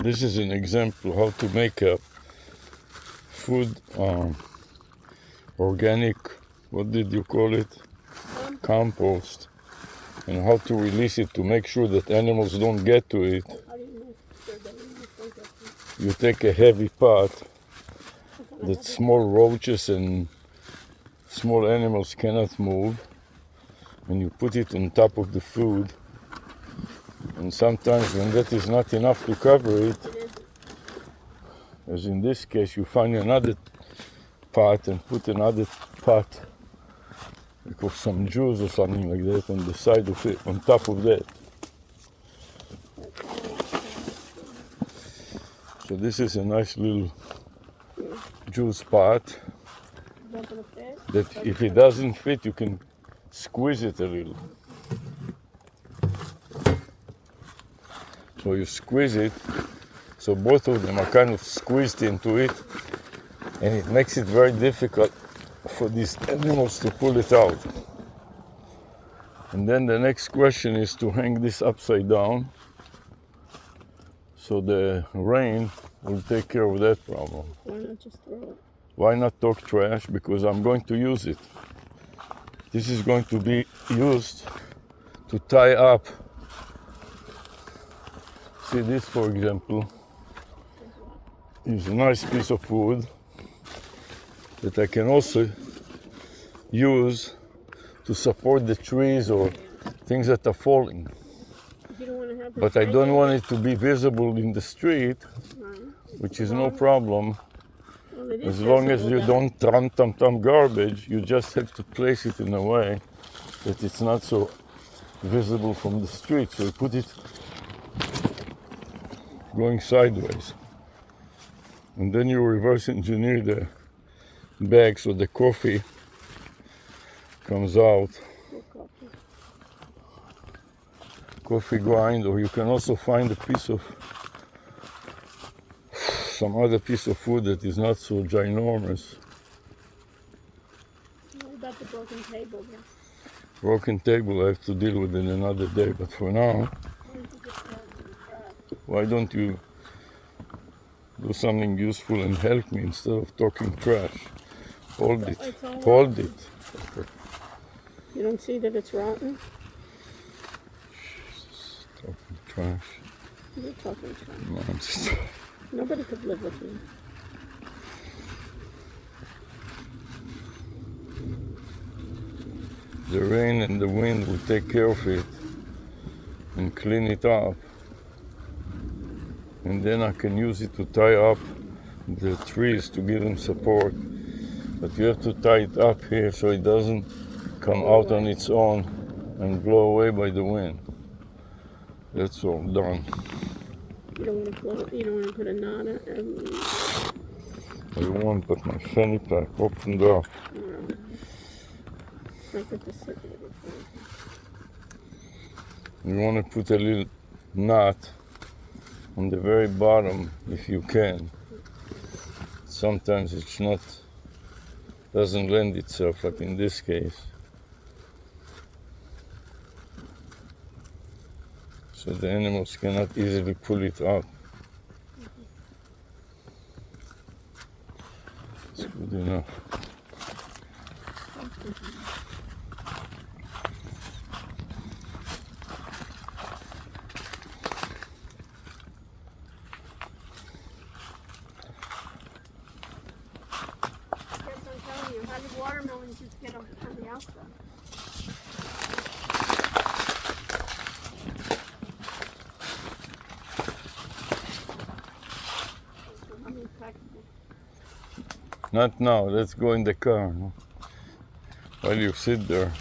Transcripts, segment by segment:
This is an example how to make a food organic, what did you call it? Compost. And how to release it to make sure that animals don't get to it. You take a heavy pot that small roaches and small animals cannot move, and you put it on top of the food. And sometimes when that is not enough to cover it, as in this case, you find another pot and put another pot of some juice or something like that on the side of it, on top of that. So this is a nice little juice pot that if it doesn't fit, you can squeeze it a little. So you squeeze it, so both of them are kind of squeezed into it, and it makes it very difficult for these animals to pull it out. And then the next question is to hang this upside down so the rain will take care of that problem. Why not just throw it? Why not talk trash? Because I'm going to use it. This is going to be used to tie up. See this, for example, is a nice piece of wood that I can also use to support the trees or things that are falling. You don't want to have But I don't want it to be visible in the street, which is no problem. Well, it is As long as visible you down. don't dump garbage, you just have to place it in a way that it's not so visible from the street. So you put it going sideways. And then you reverse engineer the bag so the coffee comes out. Coffee grind, or you can also find a piece of some other piece of wood that is not so ginormous. What about the broken table then? Broken table I have to deal with in another day, but for now, why don't you do something useful and help me instead of talking trash? Hold it. Hold it. You don't see that it's rotten? Jesus, talking trash. You're talking trash. No, I'm just... Nobody could live with you. The rain and the wind will take care of it and clean it up. And then I can use it to tie up the trees to give them support. But you have to tie it up here so it doesn't come out on its own and blow away by the wind. That's all done. You don't want to blow it. You don't want to put a knot in. I won't, but my fanny pack opened up. Like at the city. You want to put a little knot on the very bottom if you can. Sometimes it's not, doesn't lend itself, like in this case. So the animals cannot easily pull it out. It's good enough. How did watermelons just get on the outside? Not now, let's go in the car. No? While you sit there.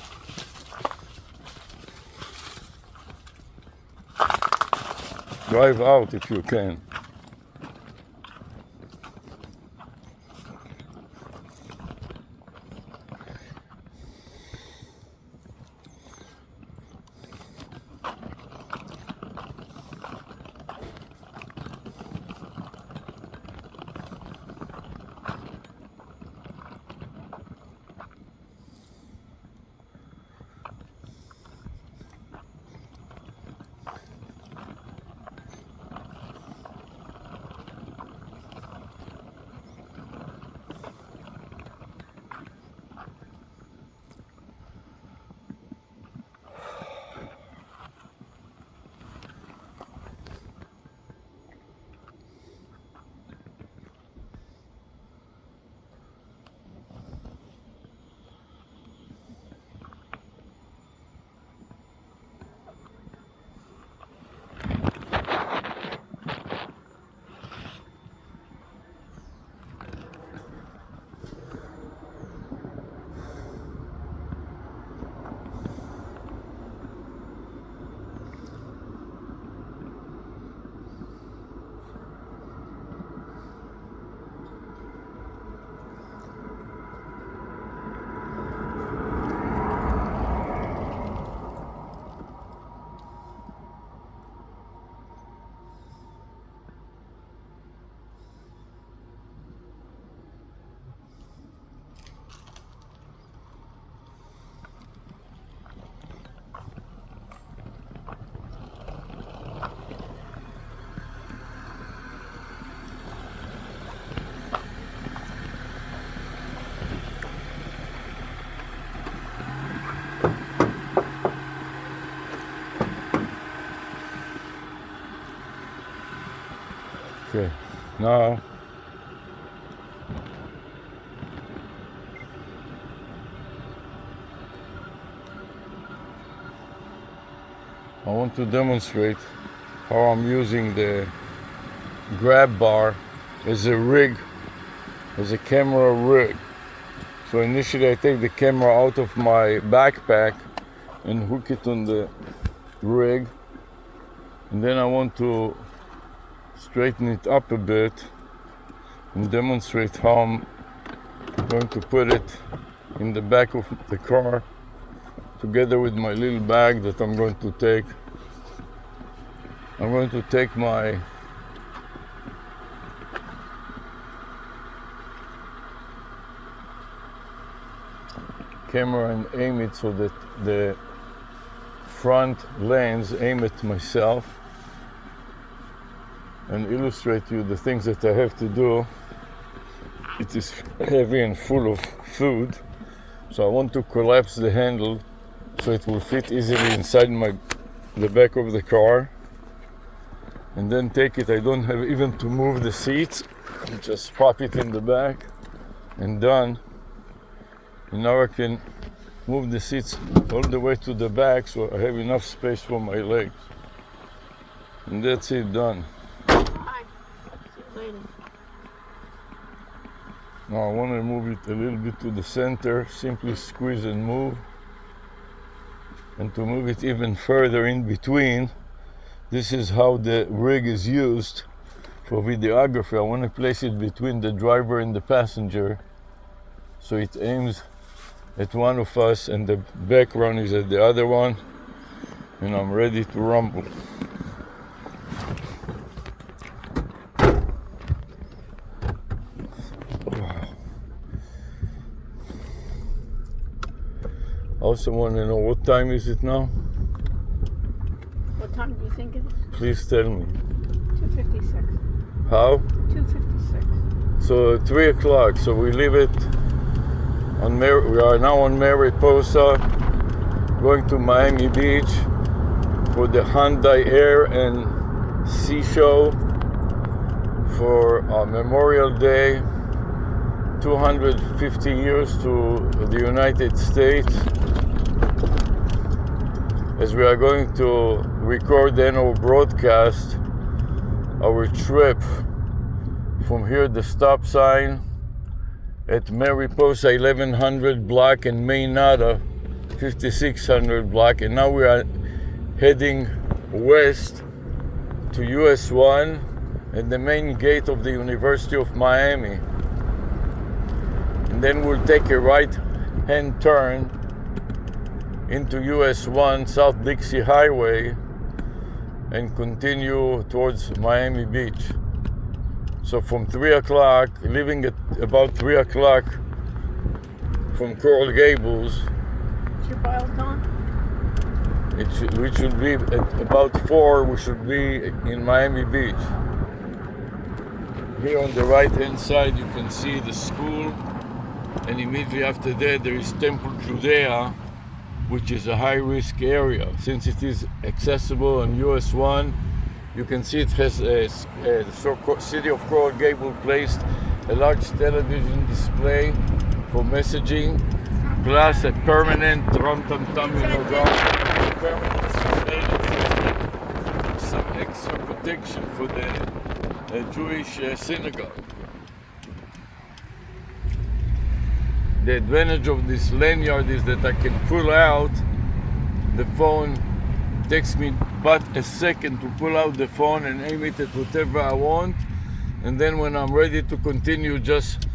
Drive out if you can. Okay, now I want to demonstrate how I'm using the grab bar as a rig, as a camera rig. So initially I take the camera out of my backpack and hook it on the rig, and then I want to straighten it up a bit and demonstrate how I'm going to put it in the back of the car together with my little bag that I'm going to take. I'm going to take my camera and aim it so that the front lens aim at myself and illustrate to you the things that I have to do. It is heavy and full of food, so I want to collapse the handle so it will fit easily inside the back of the car, and then take it. I don't have even to move the seats, just pop it in the back and done. And now I can move the seats all the way to the back so I have enough space for my legs. And that's it, done. Bye. See you later. Now I want to move it a little bit to the center, simply squeeze and move. And to move it even further in between, this is how the rig is used for videography. I want to place it between the driver and the passenger so it aims at one of us and the background is at the other one, and I'm ready to rumble. I also want to know, what time is it now? What time do you think it is? Please tell me. 2:56. How? 2:56. So 3 o'clock, so we leave it on we are now on Mariposa, going to Miami Beach for the Hyundai Air and Sea Show for Memorial Day, 250 years to the United States, as we are going to record then our broadcast, our trip from here, the stop sign at Mariposa 1100 block and Maynada 5600 block, and now we are heading west to US 1 at the main gate of the University of Miami, and then we'll take a right hand turn into US 1 South Dixie Highway and continue towards Miami Beach. So from 3 o'clock, leaving at about 3 o'clock from Coral Gables, Is your file gone? we should be at about 4, we should be in Miami Beach. Here on the right hand side you can see the school, and immediately after that there is Temple Judea, which is a high risk area. Since it is accessible on US 1, you can see it has the city of Coral Gables placed a large television display for messaging, plus a permanent permanent surveillance, some extra protection for the Jewish synagogue. The advantage of this lanyard is that I can pull out the phone. It takes me but a second to pull out the phone and aim it at whatever I want, and then when I'm ready to continue, just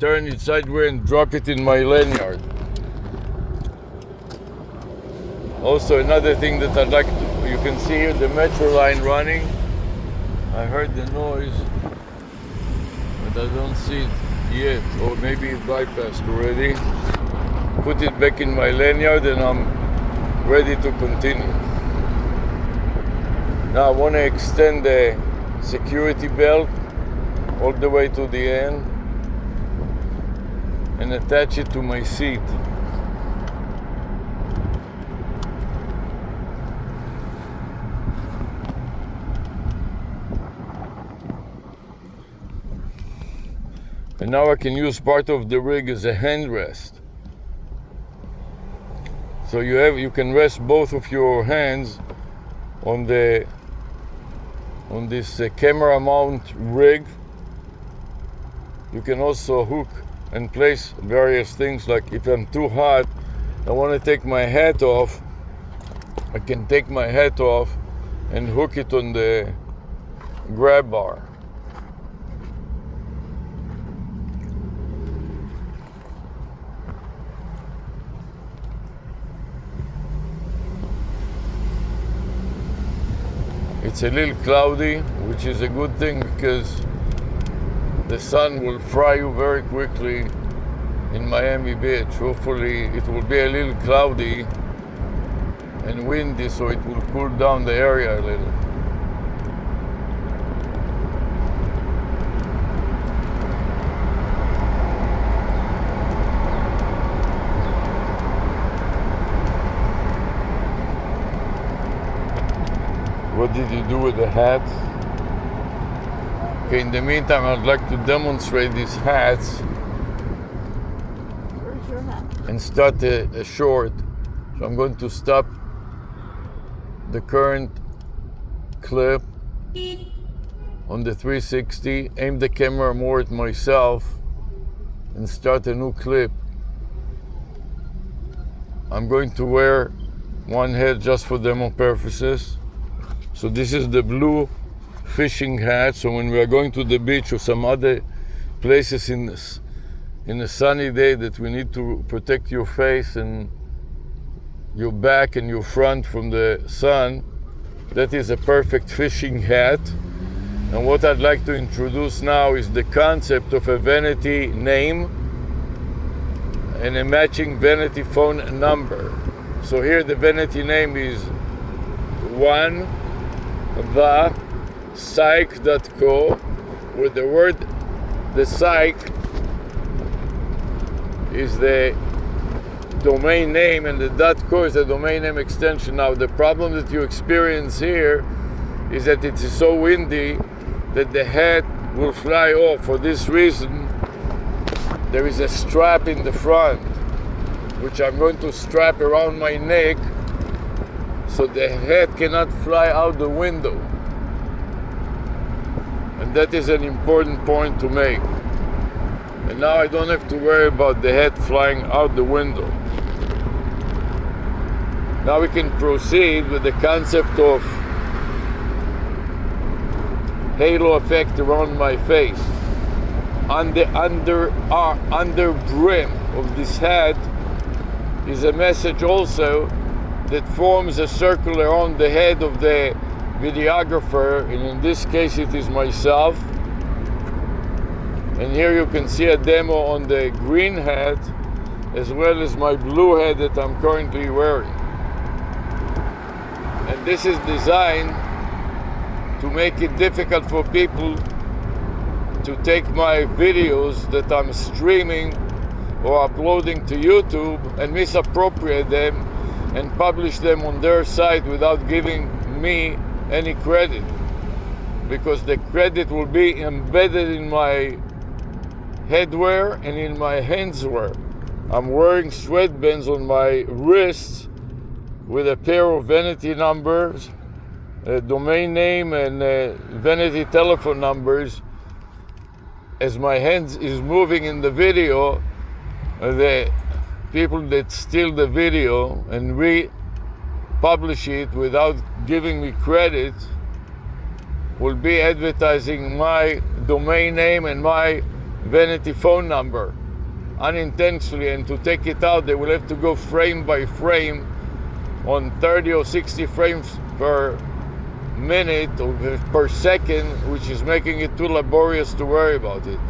turn it sideways and drop it in my lanyard. Also, another thing that I'd like to, you can see here the metro line running. I heard the noise, but I don't see it yet, or maybe it bypassed already. Put it back in my lanyard and I'm ready to continue. Now I want to extend the security belt all the way to the end and attach it to my seat. And now I can use part of the rig as a handrest. So you can rest both of your hands on this camera mount rig. You can also hook and place various things, like if I'm too hot, I want to take my hat off, I can take my hat off and hook it on the grab bar. It's a little cloudy, which is a good thing because the sun will fry you very quickly in Miami Beach. Hopefully it will be a little cloudy and windy, so it will cool down the area a little. What did you do with the hats? Okay, in the meantime, I'd like to demonstrate these hats. Where's your hat? And start a short. So I'm going to stop the current clip on the 360, aim the camera more at myself, and start a new clip. I'm going to wear one hat just for demo purposes. So this is the blue fishing hat. So when we are going to the beach or some other places in a sunny day that we need to protect your face and your back and your front from the sun, that is a perfect fishing hat. And what I'd like to introduce now is the concept of a vanity name and a matching vanity phone number. So here the vanity name is thepsych.co, with the word the psych is the domain name and the .co is the domain name extension. Now the problem that you experience here is that it is so windy that the hat will fly off. For this reason, there is a strap in the front, which I'm going to strap around my neck so the hat cannot fly out the window. And that is an important point to make. And now I don't have to worry about the hat flying out the window. Now we can proceed with the concept of halo effect around my face. On the under brim of this hat is a message also that forms a circle around the head of the videographer, and in this case it is myself. And here you can see a demo on the green hat as well as my blue hat that I'm currently wearing. And this is designed to make it difficult for people to take my videos that I'm streaming or uploading to YouTube and misappropriate them and publish them on their site without giving me any credit, because the credit will be embedded in my headwear and in my handswear. I'm wearing sweatbands on my wrists with a pair of vanity numbers, a domain name, and vanity telephone numbers. As my hands is moving in the video, the people that steal the video and republish it without giving me credit will be advertising my domain name and my vanity phone number unintentionally, and to take it out they will have to go frame by frame on 30 or 60 frames per minute or per second, which is making it too laborious to worry about it.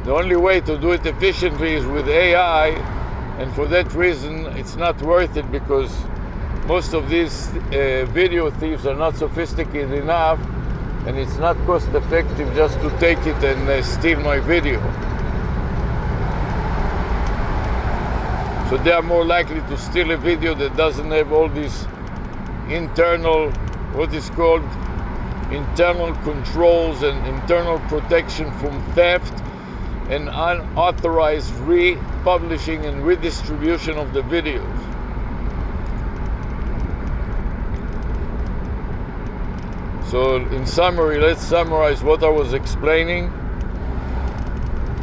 The only way to do it efficiently is with AI, and for that reason it's not worth it, because most of these video thieves are not sophisticated enough, and it's not cost effective just to take it and steal my video. So they are more likely to steal a video that doesn't have all these internal, what is called internal controls and internal protection from theft and unauthorized republishing and redistribution of the videos. So in summary, let's summarize what I was explaining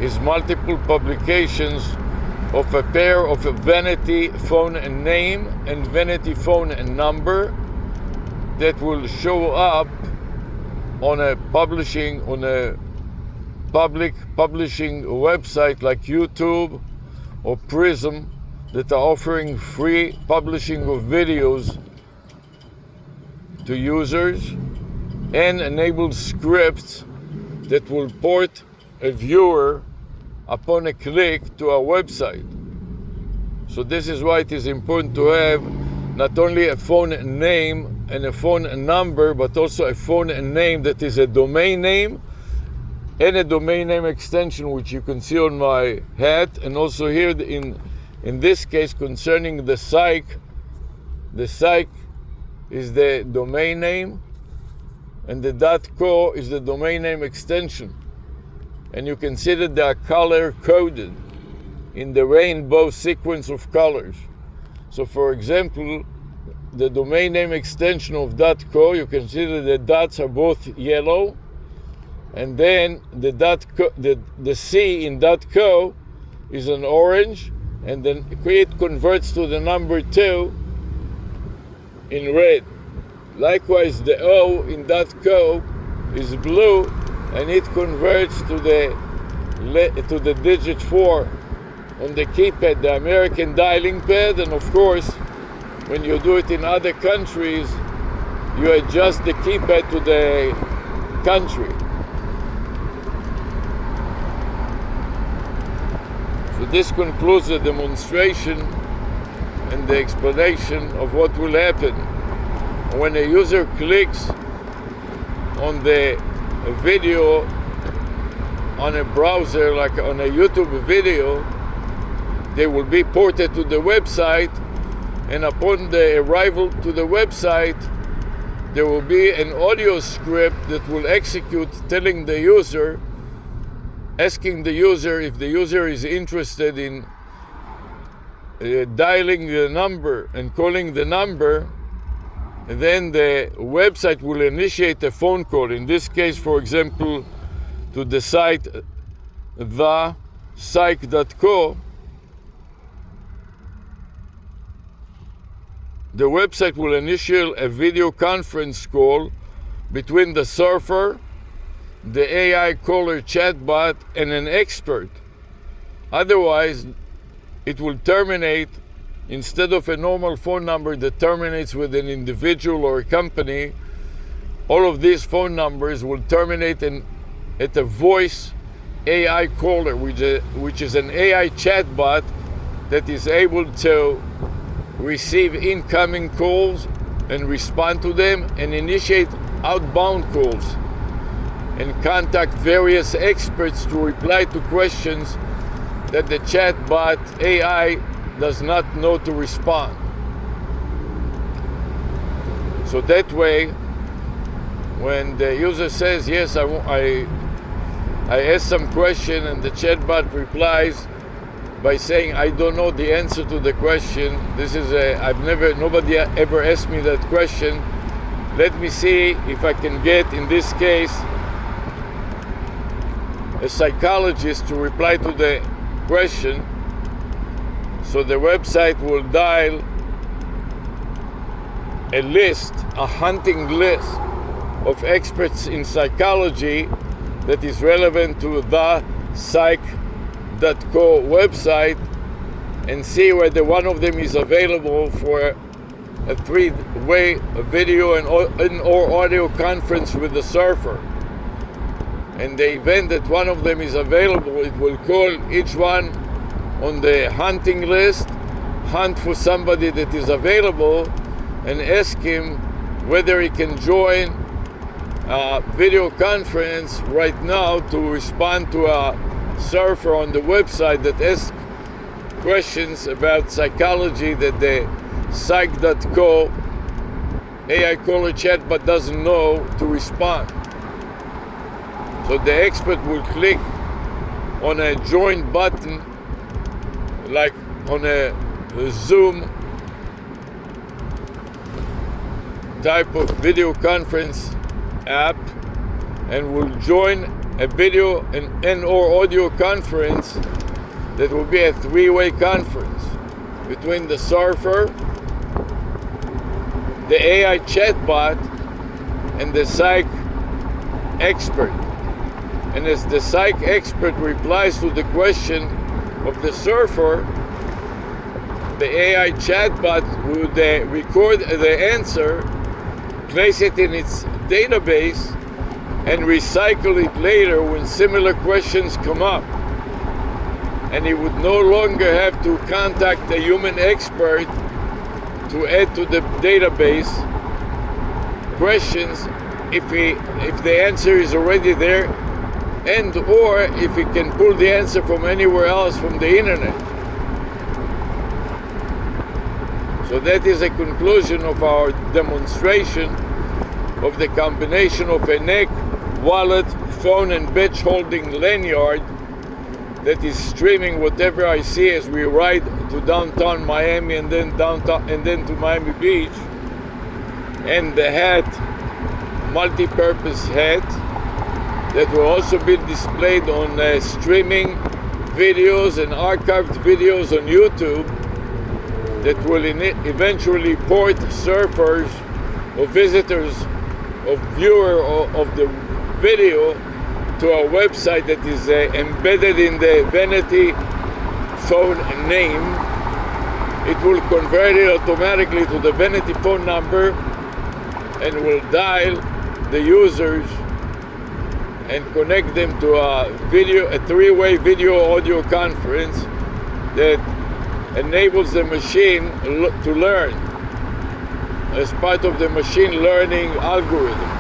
is multiple publications of a pair of a vanity phone and name and vanity phone and number that will show up on a public publishing website like YouTube or Prism that are offering free publishing of videos to users, and enable scripts that will port a viewer upon a click to our website. So this is why it is important to have not only a phone name and a phone number, but also a phone name that is a domain name and a domain name extension, which you can see on my hat, and also here in this case concerning the psych is the domain name, and the .co is the domain name extension. And you can see that they are color coded in the rainbow sequence of colors. So for example, the domain name extension of .co, you can see that the dots are both yellow, and then the C in .co is an orange, and then it converts to the number 2 in red. Likewise, the O in .co is blue, and it converts to the digit 4 on the keypad, the American dialing pad. And of course, when you do it in other countries, you adjust the keypad to the country. So this concludes the demonstration and the explanation of what will happen when a user clicks on the video on a browser, like on a YouTube video. They will be ported to the website, and upon the arrival to the website, there will be an audio script that will execute, telling the user, asking the user if the user is interested in dialing the number and calling the number. And then the website will initiate a phone call, in this case, for example, to the site thepsych.co. The website will initiate a video conference call between the surfer, the AI caller chatbot, and an expert. Otherwise, it will terminate. Instead of a normal phone number that terminates with an individual or a company, all of these phone numbers will terminate at a voice AI caller, which is an AI chatbot that is able to receive incoming calls and respond to them, and initiate outbound calls and contact various experts to reply to questions that the chatbot AI does not know to respond. So that way, when the user says, yes, I asked some question, and the chatbot replies by saying, I don't know the answer to the question. Nobody ever asked me that question. Let me see if I can get, in this case, a psychologist to reply to the question. So the website will dial a hunting list of experts in psychology that is relevant to the psych.co website, and see whether one of them is available for a 3-way video or audio conference with the surfer. And the event that one of them is available, it will call each one on the hunting list, hunt for somebody that is available, and ask him whether he can join a video conference right now to respond to a surfer on the website that asks questions about psychology that the psych.co AI caller chatbot doesn't know to respond. So the expert will click on a join button, like on a Zoom type of video conference app, and will join a video and or audio conference that will be a three-way conference between the surfer, the AI chatbot, and the psych expert. And as the psych expert replies to the question of the surfer, the AI chatbot would record the answer, place it in its database, and recycle it later when similar questions come up. And he would no longer have to contact a human expert to add to the database questions if the answer is already there, and or if he can pull the answer from anywhere else from the internet. So that is a conclusion of our demonstration of the combination of a neck, wallet, phone, and badge holding lanyard that is streaming whatever I see as we ride to downtown Miami and then to Miami Beach, and the hat, multi-purpose hat, that will also be displayed on streaming videos and archived videos on YouTube that will eventually port surfers or visitors or viewer of the video to our website that is embedded in the vanity phone name. It will convert it automatically to the vanity phone number and will dial the users and connect them to a three-way video audio conference that enables the machine to learn as part of the machine learning algorithm.